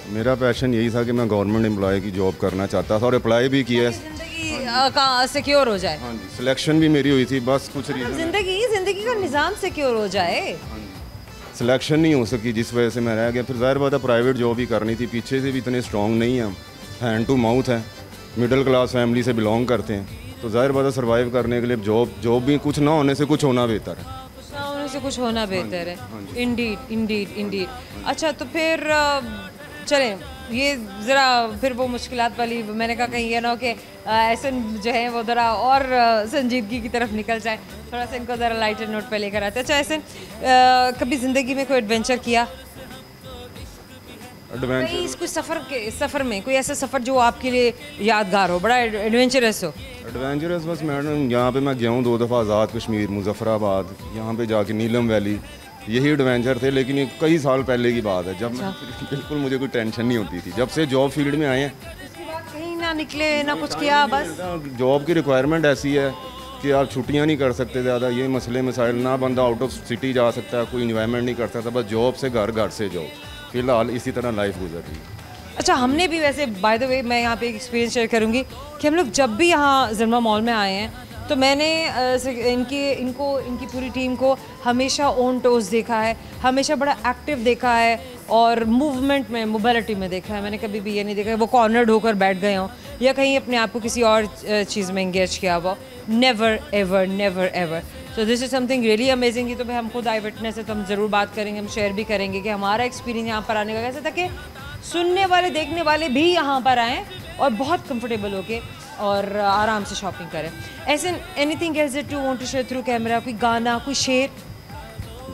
मेरा पैशन यही था कि मैं गवर्नमेंट एम्प्लॉय की जॉब करना चाहता था और अप्लाई भी किया है। ज़िंदगी का सिक्योर हो जाए। हाँ जी, सिलेक्शन भी मेरी हुई थी, बस कुछ रीज़न ज़िंदगी का निज़ाम सिक्योर हो जाए। सिलेक्शन नहीं हो सकी, जिस वजह से मैं रह गया। फिर ज़ाहिर बात है प्राइवेट जॉब ही करनी थी, पीछे से भी इतने स्ट्रॉन्ग नहीं हैं हम, हैंड टू माउथ है, मिडिल क्लास फैमिली से बिलोंग करते हैं, तो ज़ाहिर बात है सर्वाइव करने के लिए जॉब भी कुछ ना होने से कुछ होना बेहतर है। कुछ ना होने से कुछ होना बेहतर है। इंडीड। अच्छा, तो फिर चलें, ये ज़रा फिर वो मुश्किलात वाली, मैंने कहा कहीं ये ना हो कि ऐसे जो है वो ज़रा और संजीदगी की तरफ निकल जाए, थोड़ा सा इनको ज़रा लाइटर नोट पे लेकर आते हैं। अच्छा, ऐसे कभी ज़िंदगी में कोई एडवेंचर किया? एडवेंचर कुछ सफ़र में कोई ऐसा सफ़र जो आपके लिए यादगार हो, बड़ा एडवेंचरस हो? एडवेंचरस बस मैडम यहाँ पे मैं गया हूँ 2 दफ़ा आज़ाद कश्मीर, मुजफ्फराबाद, यहाँ पे जाके नीलम वैली, यही एडवेंचर थे। लेकिन ये कई साल पहले की बात है, जब मैं बिल्कुल मुझे कोई टेंशन नहीं होती थी। जब से जॉब फील्ड में आए हैं, उसके बाद कहीं ना निकले ना कुछ किया, बस जॉब की रिक्वायरमेंट ऐसी है कि आप छुट्टियाँ नहीं कर सकते ज़्यादा, ये मसले मसाइल, ना बंदा आउट ऑफ सिटी जा सकता है, कोई इन्वायरमेंट नहीं कर सकता, बस जॉब से घर, घर से जॉब, फिलहाल इसी तरह लाइफ गुजर रही है। अच्छा, हमने भी वैसे बाय द वे मैं यहाँ पे एक एक्सपीरियंस शेयर करूँगी कि हम लोग जब भी यहाँ ज़िरमा मॉल में आए हैं तो मैंने इनकी पूरी टीम को हमेशा ऑन टोज देखा है, हमेशा बड़ा एक्टिव देखा है और मूवमेंट में, मोबिलिटी में देखा है। मैंने कभी भी ये नहीं देखा वो कॉर्नर्ड होकर बैठ गए हों या कहीं अपने आप को किसी और चीज़ में इंगेज किया हुआ। Never ever. So this is something really amazing. ये तो भाई हम खुद आई विटनेस है, तो हम ज़रूर बात करेंगे, हम शेयर भी करेंगे कि हमारा एक्सपीरियंस यहाँ पर आने का कैसा था, कि सुनने वाले देखने वाले भी यहाँ पर आएँ और बहुत कंफर्टेबल होके और आराम से शॉपिंग करें। ऐसे anything else that you want to share through camera? कोई गाना, कोई शेर?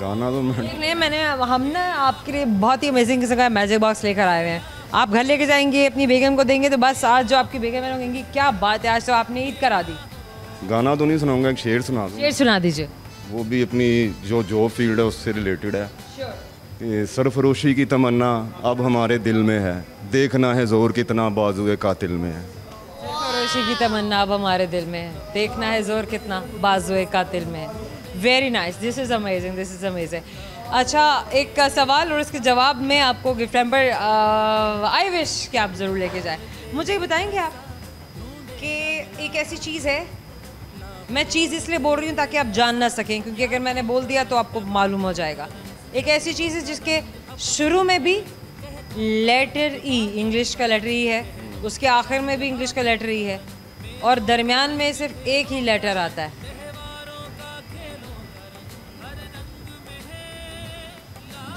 गाना तो हम ना आपके लिए बहुत ही अमेजिंग किस्म का मैजिक बॉक्स लेकर आए हुए हैं। आप घर लेके जाएंगे, अपनी बेगम को देंगे, तो बस आज जो आपकी बेगम है कहेंगी क्या बात है, आज तो आपने ईद करा दी। गाना तो नहीं सुनाऊंगा, एक शेर सुना दूँ। शेर सुना दीजिए। वो भी अपनी जो जॉब फील्ड है उससे रिलेटेड है। कि सरफरोशी की तमन्ना अब हमारे दिल में है, देखना है जोर कितना बाजुए कातिल में है। सरफरोशी की तमन्ना अब हमारे दिल में है, देखना है जोर कितना बाजुए कातिल में है। Very nice, this is amazing. अच्छा, एक सवाल और उसके जवाब में आपको गिफ्ट हैम्पर आई विश कि आप ज़रूर लेके जाएं। मुझे ये बताएंगे आप कि एक ऐसी चीज़ है, मैं चीज़ इसलिए बोल रही हूँ ताकि आप जान ना सकें, क्योंकि अगर मैंने बोल दिया तो आपको मालूम हो जाएगा। एक ऐसी चीज़ है जिसके शुरू में भी लेटर ई, इंग्लिश का लेटर ई है, उसके आखिर में भी इंग्लिश का लेटर ई है और दरमियान में सिर्फ एक ही लेटर आता है।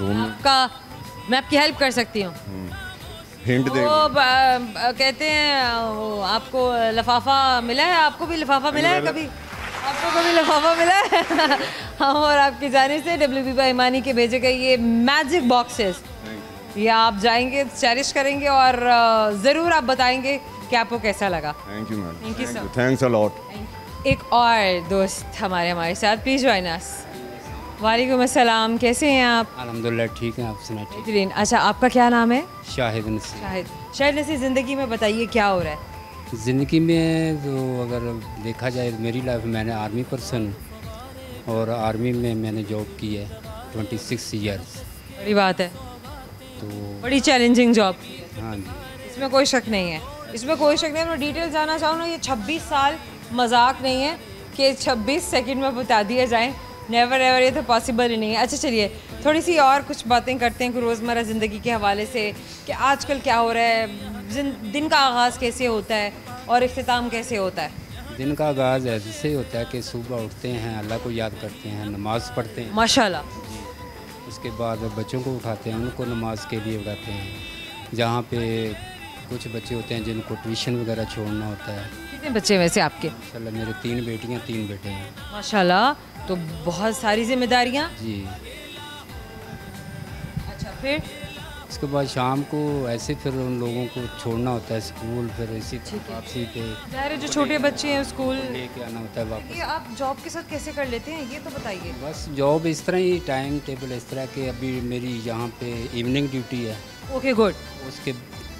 मैं आपकी हेल्प कर सकती हूँ। हिंट दे। वो कहते हैं वो आपको लिफाफा मिला है? आपको भी लिफाफा मिला है कभी? आपको कभी लिफाफा मिला है? हाँ, और आपकी जानिब से WB बेईमानी के भेजे गए ये मैजिक बॉक्सेस, ये आप जाएंगे, चेरिश करेंगे और ज़रूर आप बताएंगे कि आपको कैसा लगा। Thank you madam. Thank you sir. Thanks a lot. एक और दोस्त हमारे साथ, प्लीज़ जॉइन अस। वालेकुम अस्सलाम, कैसे हैं आप? अल्हम्दुलिल्लाह ठीक है, आप सुना? ठीक। बेहतरीन। अच्छा, आपका क्या नाम है? शाहिद नसीर। शाहिद नसीर, ज़िंदगी में बताइए क्या हो रहा है? ज़िंदगी में तो अगर देखा जाए मेरी लाइफ, मैंने आर्मी पर्सन और आर्मी में मैंने जॉब की है 26 ईयर्स। बड़ी बात है, तो बड़ी चैलेंजिंग जॉब। हाँ जी, इसमें कोई शक नहीं है, इसमें कोई शक नहीं है। मैं डिटेल जानना चाहूँ ना, ये 26 साल मजाक नहीं है कि 26 सेकंड में बता दिया जाए, नेवर एवर, ये तो पॉसिबल ही नहीं है। अच्छा चलिए, थोड़ी सी और कुछ बातें करते हैं कि रोज़मर्रा ज़िंदगी के हवाले से कि आजकल क्या हो रहा है, दिन का आगाज़ कैसे होता है और इख्तिताम कैसे होता है? दिन का आगाज़ ऐसे होता है कि सुबह उठते हैं, अल्लाह को याद करते हैं, नमाज़ पढ़ते हैं माशाल्लाह। उसके बाद बच्चों को उठाते हैं, उनको नमाज के लिए उठाते हैं। जहाँ पे कुछ बच्चे होते हैं जिनको ट्यूशन वगैरह छोड़ना होता है। कितने बच्चे वैसे आपके? माशाल्लाह मेरे 3 बेटियाँ 3 बेटे हैं। माशाल्लाह, तो बहुत सारी जिम्मेदारियाँ। जी। अच्छा, फिर उसके बाद शाम को ऐसे फिर उन लोगों को छोड़ना होता है स्कूल, फिर इसी वापसी पे ज़ाहिर है जो छोटे बच्चे हैं स्कूल लेके आना होता है वापस। ये आप जॉब के साथ कैसे कर लेते हैं, ये तो बताइए। बस जॉब इस तरह ही, टाइम टेबल इस तरह के, अभी मेरी यहाँ पे इवनिंग ड्यूटी है। Okay good. उसके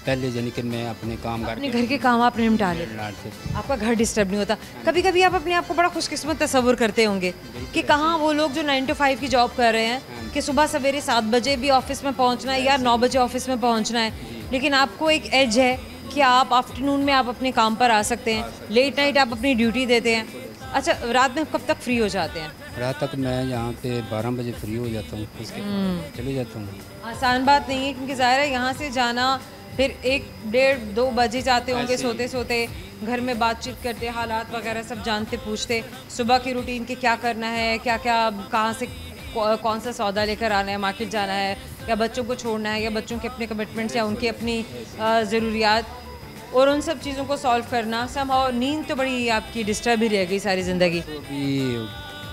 पहले यानी कि मैं अपने काम अपने घर के काम आप निपटा ले, करते आपका घर डिस्टर्ब नहीं होता। कभी कभी आप अपने आप को बड़ा खुशकिस्मत तस्वुर करते होंगे कि कहाँ वो लोग जो 9 to 5 की जॉब कर रहे हैं कि सुबह सवेरे 7 बजे भी ऑफिस में पहुँचना है या 9 बजे ऑफिस में पहुँचना है, लेकिन आपको एक एज है कि आप आफ्टरनून में आप अपने काम पर आ सकते हैं, लेट नाइट आप अपनी ड्यूटी देते हैं। अच्छा, रात में कब तक फ्री हो जाते हैं? रात तक मैं यहाँ पे 12 बजे फ्री हो जाता हूँ, उसके बाद चले जाता हूँ। आसान बात नहीं है, क्योंकि ज़ाहिर है यहाँ से जाना फिर 1, 1:30, 2 बजे जाते होंगे सोते सोते, घर में बातचीत करते, हालात वगैरह सब जानते पूछते, सुबह की रूटीन के क्या करना है, क्या क्या कहाँ से कौन सा सौदा लेकर आना है, मार्केट जाना है, या बच्चों को छोड़ना है, या बच्चों के अपने कमिटमेंट्स या उनकी अपनी ज़रूरियात, और उन सब चीज़ों को सॉल्व करना। समहाउ नींद तो बड़ी आपकी डिस्टर्ब ही रह गई सारी ज़िंदगी। तो अभी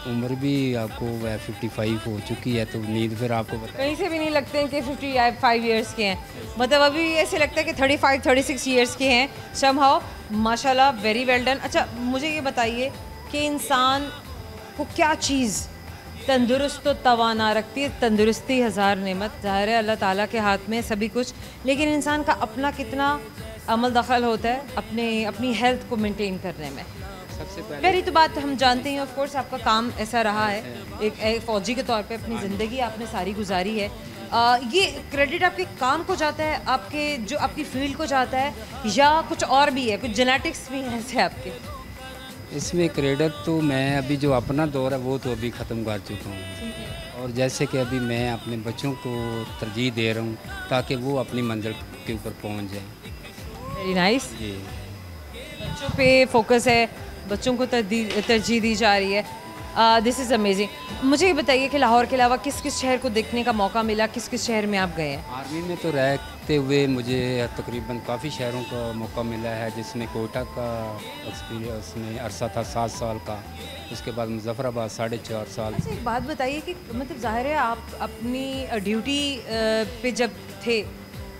उम्र भी आपको 55 हो चुकी है, तो नींद फिर आपको कहीं से भी नहीं लगते हैं कि 55 इयर्स के हैं, मतलब अभी ऐसे लगता है कि 35, 36 इयर्स के हैं समहाउ। माशाल्लाह, वेरी वेल डन। अच्छा, मुझे ये बताइए कि इंसान को क्या चीज़ तंदुरुस्त तो तवाना रखती है? तंदुरुस्ती हज़ार नेमत, ज़ाहिर है अल्लाह ताला के हाथ में सभी कुछ, लेकिन इंसान का अपना कितना अमल दखल होता है अपनी हेल्थ को मेंटेन करने में। सबसे पहली तो बात हम जानते हैं, ऑफ कोर्स आपका काम ऐसा रहा है, एक फ़ौजी के तौर पे अपनी ज़िंदगी आपने सारी गुजारी है। ये क्रेडिट आपके काम को जाता है, आपके जो आपकी फील्ड को जाता है, या कुछ और भी है, कुछ जेनेटिक्स भी हैं ऐसे आपके? इसमें क्रेडिट तो मैं अभी जो अपना दौर है वो तो अभी ख़त्म कर चुका हूँ, और जैसे कि अभी मैं अपने बच्चों को तरजीह दे रहा हूँ ताकि वो अपनी मंजिल के ऊपर पहुँच जाएँ। Very nice. जी, बच्चों पे फोकस है, बच्चों को तरजीह दी जा रही है। This is amazing. मुझे ये बताइए कि लाहौर के अलावा किस किस शहर को देखने का मौका मिला, किस किस शहर में आप गए हैं? आर्मी में तो रहते हुए मुझे तकरीबन काफ़ी शहरों का मौका मिला है, जिसमें कोयटा का एक्सपीरियंस में अरसा था 7 साल का, उसके बाद मुजफ्फराबाद 4.5 साल। अच्छा, एक बात बताइए कि मतलब ज़ाहिर है आप अपनी ड्यूटी पे जब थे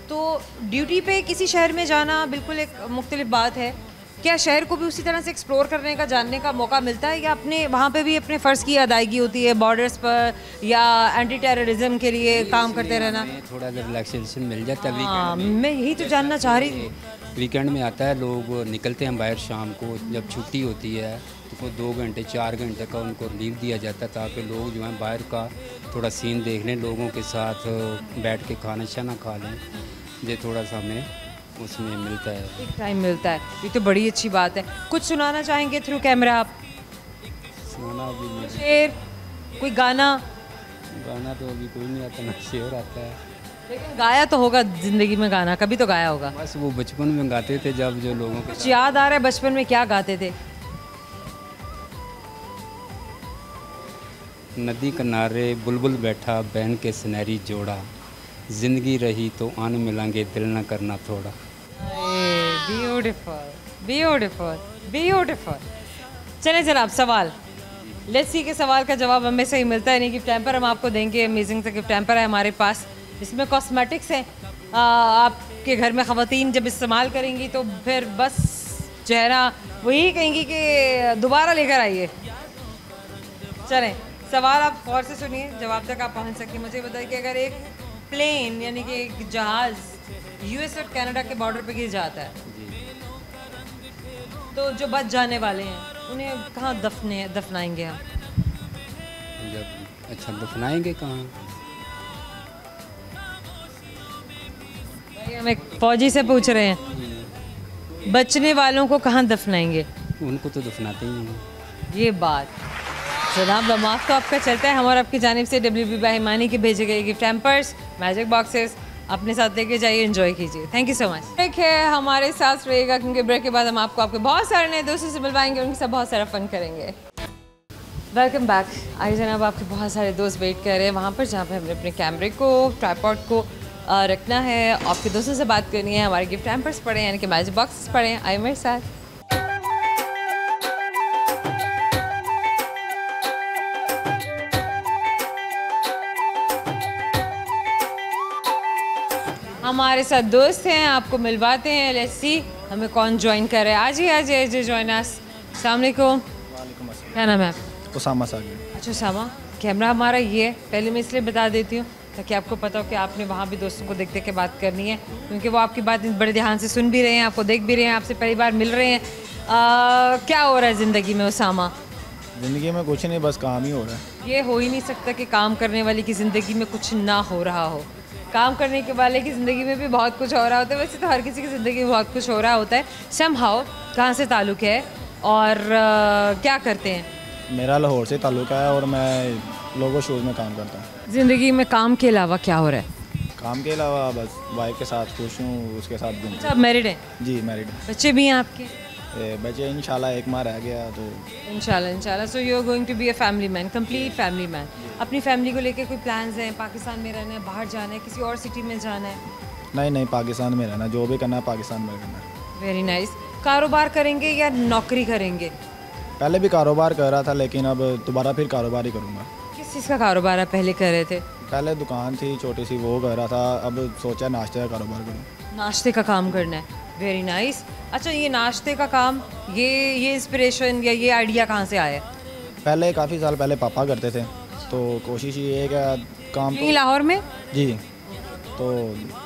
तो ड्यूटी पे किसी शहर में जाना बिल्कुल एक मुख्तलिफ बात है, क्या शहर को भी उसी तरह से एक्सप्लोर करने का, जानने का मौका मिलता है, या अपने वहाँ पे भी अपने फ़र्ज़ की अदायगी होती है बॉर्डर्स पर, या एंटी टेररिज्म के लिए काम करते रहना? थोड़ा सा रिलैक्सेशन मिल जाता है हाँ, वीकेंड में। मैं यही तो जानना चाह रही थी। वीकेंड में आता है, लोग निकलते हैं बाहर शाम को, जब छुट्टी होती है तो 2 घंटे 4 घंटे का उनको लीव दिया जाता है ताकि लोग जो है बाहर का थोड़ा सीन देख लें, लोगों के साथ बैठ के खाना शाना खा लें, ये थोड़ा सा हमें उसमें मिलता है, एक टाइम मिलता है। ये तो बड़ी अच्छी बात है। कुछ सुनाना चाहेंगे थ्रू कैमरा आप? सुना भी नहीं, शेर, कोई गाना? गाना तो अभी कोई नहीं आता, ना शेर आता है, लेकिन गाया तो होगा ज़िंदगी में, गाना कभी तो गाया होगा। बस वो बचपन में गाते थे जब जो लोगों के कुछ याद आ रहा है बचपन में क्या गाते थे? नदी किनारे बुलबुल बैठा बहन के सुनहरी जोड़ा, जिंदगी रही तो आन मिलांगे दिल न करना थोड़ा। Beautiful, beautiful, beautiful. चले जनाब, सवाल लेट्स सी के सवाल का जवाब हमें सही मिलता है नहीं। गिफ्ट टैम्पर हम आपको देंगे, अमेजिंग सा गिफ्ट टैम्पर है हमारे पास, इसमें कॉस्मेटिक्स हैं। आपके घर में ख़वातीन जब इस्तेमाल करेंगी तो फिर बस जो है ना वही कहेंगी कि दोबारा लेकर आइए। चलें, सवाल आप गौर से सुनिए, जवाब तक आप पहुंच सकें। मुझे बताइए कि अगर एक प्लेन यानी कि एक जहाज़ यूएस और कनाडा के बॉर्डर पे गिर जाता है तो जो बच जाने वाले हैं उन्हें कहाँ दफनाएंगे हम? जब अच्छा दफनाएंगे कहाँ? भाई, हम एक फौजी से पूछ रहे हैं, बचने वालों को कहाँ दफनाएंगे? उनको तो दफनाते ही हैं। ये बात जनाब, दमाग तो आपका चलता है। हम और आपकी जानिब से WB बाहिमानी के भेजे गए गिफ्ट हैम्पर्स, मैजिक बॉक्सेस अपने साथ लेके जाइए, एंजॉय कीजिए। Thank you so much. Break है, हमारे साथ रहिएगा क्योंकि ब्रेक के बाद हम आपको आपके बहुत सारे नए दोस्तों से मिलवाएंगे, उनके साथ बहुत सारा फन करेंगे। Welcome back. आइए जनाब, आपके बहुत सारे दोस्त वेट कर रहे हैं वहाँ पर जहाँ पर हमने अपने कैमरे को, ट्राइपॉड को रखना है, आपके दोस्तों से बात करनी है, हमारे गिफ्ट हैम्पर्स पड़े यानी कि मैजिक बॉक्सेस पड़े हैं। आइए मेरे साथ। हमारे साथ दोस्त हैं, आपको मिलवाते हैं। लेट्स सी हमें कौन ज्वाइन कर रहा है। आज ही ज्वाइन अस। अस्सलाम वालेकुम। क्या नाम है आपका? उसामा सागिर। अच्छा उसामा, कैमरा हमारा ये है, पहले मैं इसलिए बता देती हूँ ताकि आपको पता हो कि आपने वहाँ भी दोस्तों को देख देख के बात करनी है, क्योंकि वो आपकी बात बड़े ध्यान से सुन भी रहे हैं, आपको देख भी रहे हैं, आपसे पहली बार मिल रहे हैं। क्या हो रहा है ज़िंदगी में उसामा? ज़िंदगी में कुछ नहीं, बस काम ही हो रहा है। ये हो ही नहीं सकता कि काम करने वाले की ज़िंदगी में कुछ ना हो रहा हो। काम करने के वाले की ज़िंदगी में भी बहुत कुछ हो रहा होता है। वैसे तो हर किसी की ज़िंदगी में बहुत कुछ हो रहा होता है। समहाउ कहाँ से ताल्लुक़ है और क्या करते हैं? मेरा लाहौर से ताल्लुक़ है और मैं लोगो शोज़ में काम करता हूँ। ज़िंदगी में काम के अलावा क्या हो रहा है? काम के अलावा बस वाइफ के साथ खुश हूँ, उसके साथ घूमता अच्छा, आप मैरिड हैं? हूँ। जी मैरिड। बच्चे भी हैं आपके? बच्चे इंशाल्लाह एक माह रह गया तो इंशाल्लाह। So you are going to be a family man, complete family man. अपनी फैमिली को लेके कोई प्लान्स हैं? पाकिस्तान में रहना है, बाहर जाना है, किसी और सिटी में जाना है? नहीं, पाकिस्तान में रहना, जो भी करना है पाकिस्तान में करना है। Very nice. कारोबार करेंगे या नौकरी करेंगे? पहले भी कारोबार कर रहा था, लेकिन अब दोबारा फिर कारोबार ही करूँगा। किस चीज़ का कारोबार आप पहले कर रहे थे? पहले दुकान थी छोटी सी, वो कर रहा था, अब सोचा नाश्ते का कारोबार करूँ। नाश्ते का काम करना है, वेरी नाइस। अच्छा, ये नाश्ते का काम, ये इंस्पिरेशन या ये आइडिया कहाँ से आया? पहले काफ़ी साल पहले पापा करते थे, तो कोशिश ये है कि काम यहीं लाहौर में? जी, तो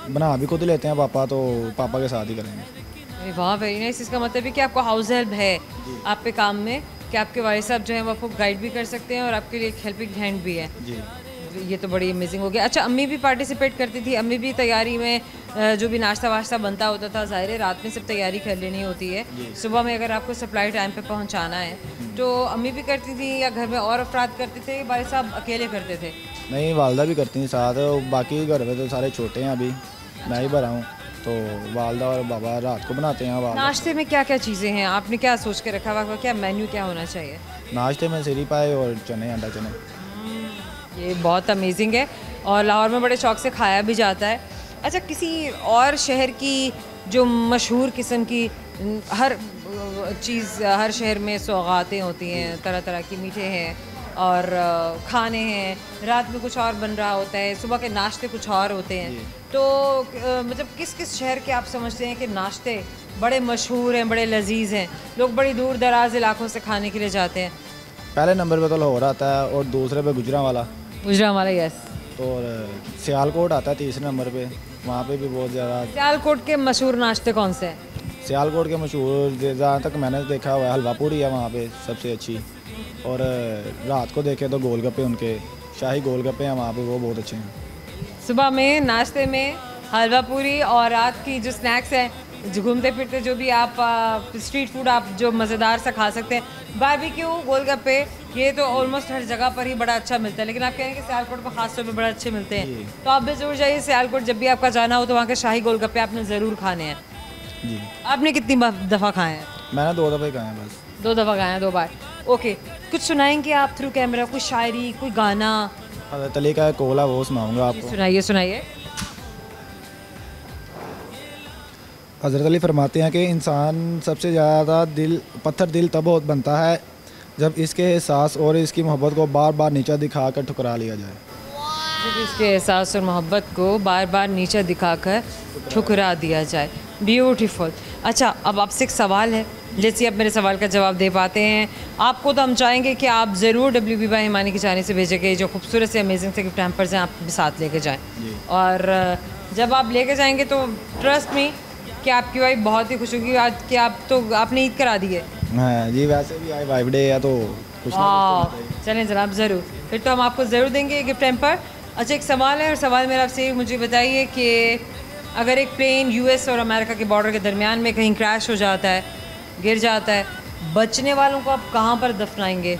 बना भी खुद लेते हैं पापा, तो पापा के साथ ही करेंगे। अरे वाह, वेरी नाइस। इसका मतलब है कि आपको हाउस हेल्प है आप पे काम में, कि आपके वालिद साहब जो हैं वो आपको गाइड भी कर सकते हैं और आपके लिए एक हेल्पिंग हैंड भी है। जी, ये तो बड़ी अमेजिंग हो गया। अच्छा, अम्मी भी पार्टिसिपेट करती थी? अम्मी भी तैयारी में, जो भी नाश्ता वाश्ता बनता होता था, ज़ाहिर है रात में सब तैयारी कर लेनी होती है, सुबह में अगर आपको सप्लाई टाइम पे पहुंचाना है, तो अम्मी भी करती थी या घर में और अफराद करते थे, भाई साहब अकेले करते थे? नहीं, वालदा भी करती हैं साथ, बाकी घर में तो सारे छोटे हैं, अभी मैं ही बड़ा हूँ, तो वालदा और बाबा रात को बनाते हैं। वालदा नाश्ते में क्या क्या चीज़ें हैं? आपने क्या सोच के रखा हुआ, क्या मेन्यू क्या होना चाहिए? नाश्ते में सिरी पाए और चने, अंडा चने। ये बहुत अमेजिंग है और लाहौर में बड़े शौक से खाया भी जाता है। अच्छा, किसी और शहर की जो मशहूर किस्म की हर चीज़, हर शहर में सौगातें होती हैं, तरह तरह की मीठे हैं और खाने हैं, रात में कुछ और बन रहा होता है, सुबह के नाश्ते कुछ और होते हैं, तो मतलब किस किस शहर के आप समझते हैं कि नाश्ते बड़े मशहूर हैं, बड़े लजीज हैं, लोग बड़ी दूर दराज इलाकों से खाने के लिए जाते हैं? पहले नंबर पे तो लाहौर आता है और दूसरे पे गुजरांवाला। गुजरांवाला, यस। तो सियालकोट आता है तीसरे नंबर पे, वहाँ पे भी बहुत ज़्यादा। सियालकोट के मशहूर नाश्ते कौन से हैं? सियालकोट के मशहूर जहाँ तक मैंने देखा हुआ है हलवा पूरी है वहाँ पे सबसे अच्छी, और रात को देखे तो गोलगप्पे, उनके शाही गोलगप्पे हैं वहाँ पे, वो बहुत अच्छे हैं। सुबह में नाश्ते में हलवा पूरी और रात की जो स्नैक्स हैं, जो घूमते फिरते जो भी आप स्ट्रीट फूड आप जो मज़ेदार सा खा सकते हैं, बारबेक्यू, गोलगप्पे, ये तो ऑलमोस्ट हर जगह पर ही बड़ा अच्छा मिलता है, लेकिन आप कह रहे हैं कि सियालकोट पर खास तौर पे बड़े अच्छे मिलते हैं, तो आप भी ज़रूर जाइए सियालकोट। जब भी आपका जाना हो तो वहाँ के शाही गोलगप्पे आपने ज़रूर खाने हैं। जी। आपने कितनी दफ़ा खाए हैं? मैंने 2 दफ़े खाए हैं बस। 2 दफ़ा खाए हैं, 2 बार। ओके, कुछ सुनाएंगे आप थ्रू कैमरा? कोई शायरी, कोई गाना? हज़रत अली का कोला वो सुनाऊँगा आपको। सुनाइए। हज़रत अली फरमाते हैं कि इंसान सबसे ज़्यादा पत्थर दिल तब बनता है जब इसके एहसास और इसकी मोहब्बत को बार बार नीचा दिखाकर ठुकरा लिया जाए। जब इसके एहसास और मोहब्बत को बार बार नीचा दिखाकर ठुकरा दिया जाए। ब्यूटीफुल। अच्छा, अब आपसे एक सवाल है, जैसे आप मेरे सवाल का जवाब दे पाते हैं, आपको तो हम चाहेंगे कि आप ज़रूर WB भाई हिमानी की जाने से भेजेंगे, जो खूबसूरत से अमेजिंग से गिफ्ट हैम्पर्स हैं आप भी साथ लेके जाएँ, और जब आप लेके जाएंगे तो ट्रस्ट मी कि आपकी वाइफ बहुत ही खुश होगी आज कि आपने ईद करा दी है। हाँ जी, वैसे भी आज वाइफ डे है तो कुछ ना कुछ चलें जनाब, ज़रूर, फिर तो हम आपको ज़रूर देंगे गिफ्ट हैम्पर। अच्छा, एक सवाल है, और सवाल मेरा आपसे मुझे बताइए कि अगर एक प्लेन US और अमेरिका के बॉर्डर के दरमियान में कहीं क्रैश हो जाता है, गिर जाता है, बचने वालों को आप कहाँ पर दफनाएंगे?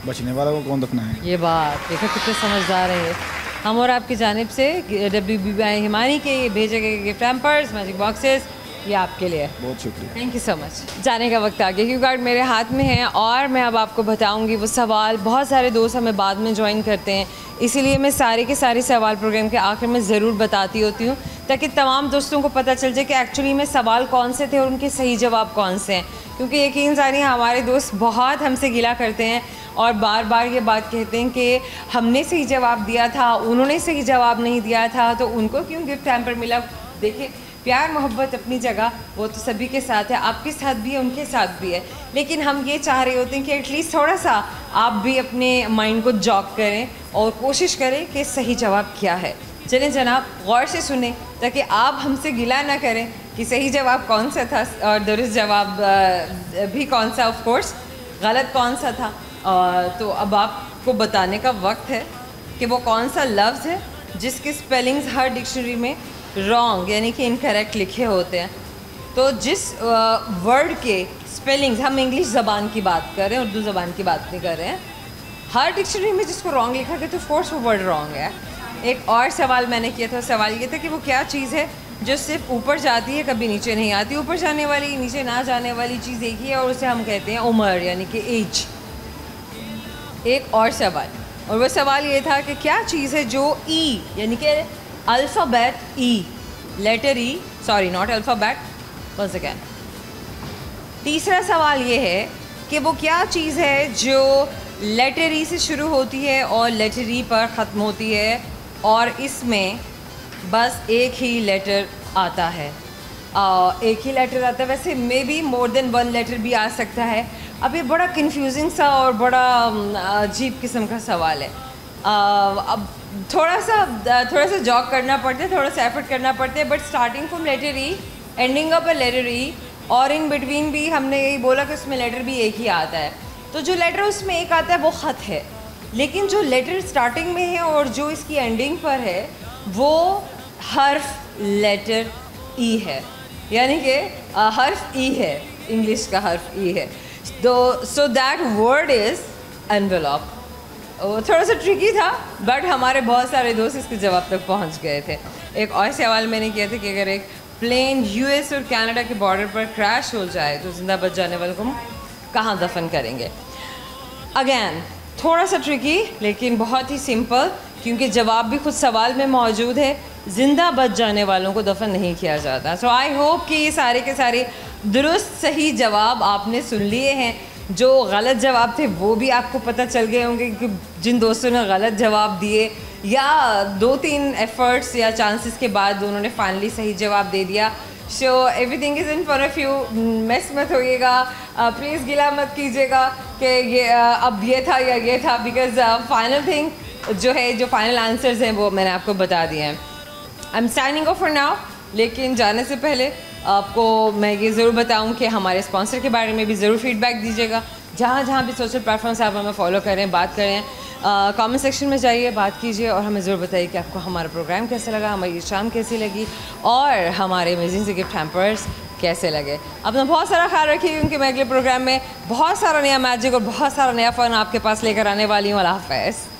बचने वालों को कौन दफनाए? ये बात देखो कितने समझदार है ये। हम और आपकी जानिब से WB भाई हिमानी के भेजे गए गिफ्ट हैम्पर्स, मैजिक बॉक्सेस, ये आपके लिए। बहुत शुक्रिया, थैंक यू सो मच। जाने का वक्त आ गया, क्यू कार्ड मेरे हाथ में है और मैं अब आपको बताऊंगी वो सवाल। बहुत सारे दोस्त हमें बाद में ज्वाइन करते हैं, इसीलिए मैं सारे के सारे सवाल प्रोग्राम के आखिर में ज़रूर बताती होती हूँ, ताकि तमाम दोस्तों को पता चल जाए कि एक्चुअली में सवाल कौन से थे और उनके सही जवाब कौन से हैं। क्योंकि यकीन जानिए हमारे दोस्त बहुत हमसे गिला करते हैं और बार बार ये बात कहते हैं कि हमने सही जवाब दिया था, उन्होंने सही जवाब नहीं दिया था, तो उनको क्यों गिफ्ट हैम्पर मिला। देखिए, प्यार मोहब्बत अपनी जगह, वो तो सभी के साथ है, आपके साथ भी है, उनके साथ भी है, लेकिन हम ये चाह रहे होते हैं कि एटलीस्ट थोड़ा सा आप भी अपने माइंड को जॉग करें और कोशिश करें कि सही जवाब क्या है। चलें जनाब, गौर से सुने ताकि आप हमसे गिला ना करें कि सही जवाब कौन सा था और दुरुस्त जवाब भी कौन सा, ऑफ कोर्स गलत कौन सा था। तो अब आपको बताने का वक्त है कि वो कौन सा लफ्ज़ है जिसके स्पेलिंग्स हर डिक्शनरी में रॉन्ग यानी कि इनकरेक्ट लिखे होते हैं। तो जिस वर्ड के स्पेलिंग्स, हम इंग्लिश ज़बान की बात कर रहे हैं, उर्दू ज़बान की बात नहीं कर रहे हैं, हर डिक्शनरी में जिसको रॉन्ग लिखा गया तो ऑफ कोर्स वो वर्ड रॉन्ग है। एक और सवाल मैंने किया था, सवाल ये था कि वो क्या चीज़ है जो सिर्फ ऊपर जाती है कभी नीचे नहीं आती। ऊपर जाने वाली नीचे ना जाने वाली चीज़ एक ही है और उसे हम कहते हैं उम्र यानी कि एज। एक और सवाल, और वो सवाल ये था कि क्या चीज़ है जो ई यानी कि alphabet E, letter E, sorry not alphabet, once again. तीसरा सवाल ये है कि वो क्या चीज़ है जो लेटर ई से शुरू होती है और लेटर ई पर ख़त्म होती है और इसमें बस एक ही लेटर आता है। एक ही लेटर आता है, वैसे may be more than one letter भी आ सकता है। अब ये बड़ा कंफ्यूजिंग सा और बड़ा अजीब किस्म का सवाल है। अब थोड़ा सा जॉग करना पड़ता है, थोड़ा सा एफर्ट करना पड़ता है, but starting from letter E ending up a letter E और इन बिटवीन भी हमने यही बोला कि उसमें लेटर भी एक ही आता है। तो जो लेटर उसमें एक आता है वो ख़त है, लेकिन जो लेटर स्टार्टिंग में है और जो इसकी एंडिंग पर है वो हर्फ लेटर ई है, यानी कि हर्फ ई है, इंग्लिश का हर्फ ई है। तो so that word is envelope. थोड़ा सा ट्रिकी था बट हमारे बहुत सारे दोस्त इसके जवाब तक पहुंच गए थे। एक और सवाल मैंने किया था कि अगर एक प्लेन यूएस और कनाडा के बॉर्डर पर क्रैश हो जाए तो जिंदा बच जाने वालों को कहाँ दफन करेंगे। अगेन थोड़ा सा ट्रिकी लेकिन बहुत ही सिंपल, क्योंकि जवाब भी खुद सवाल में मौजूद है, ज़िंदा बच जाने वालों को दफन नहीं किया जाता। सो आई होप कि ये सारे के सारे दुरुस्त सही जवाब आपने सुन लिए हैं। जो गलत जवाब थे वो भी आपको पता चल गए होंगे कि जिन दोस्तों ने गलत जवाब दिए या 2-3 एफर्ट्स या चांसेस के बाद उन्होंने फाइनली सही जवाब दे दिया। So everything is in front of you, miss मत होइएगा, प्लीज़ गिला मत कीजिएगा कि ये अब ये था या ये था, बिकॉज फाइनल थिंग जो है, जो फाइनल आंसर्स हैं वो मैंने आपको बता दिए हैं। I am signing off for now, लेकिन जाने से पहले आपको मैं ये ज़रूर बताऊं कि हमारे स्पॉन्सर के बारे में भी ज़रूर फीडबैक दीजिएगा। जहाँ भी सोशल प्लेटफॉर्म से आप हमें फॉलो करें, बात करें, कमेंट सेक्शन में जाइए, बात कीजिए और हमें ज़रूर बताइए कि आपको हमारा प्रोग्राम कैसा लगा, हमारी शाम कैसी लगी और हमारे अमेजिंग से गिफ्ट हैम्पर्स कैसे लगे। अपना बहुत सारा ख्याल रखिए क्योंकि मैं अगले प्रोग्राम में बहुत सारा नया मैजिक और बहुत सारा नया फ़न आपके पास लेकर आने वाली हूँ। अल्लाह हाफ़िज़।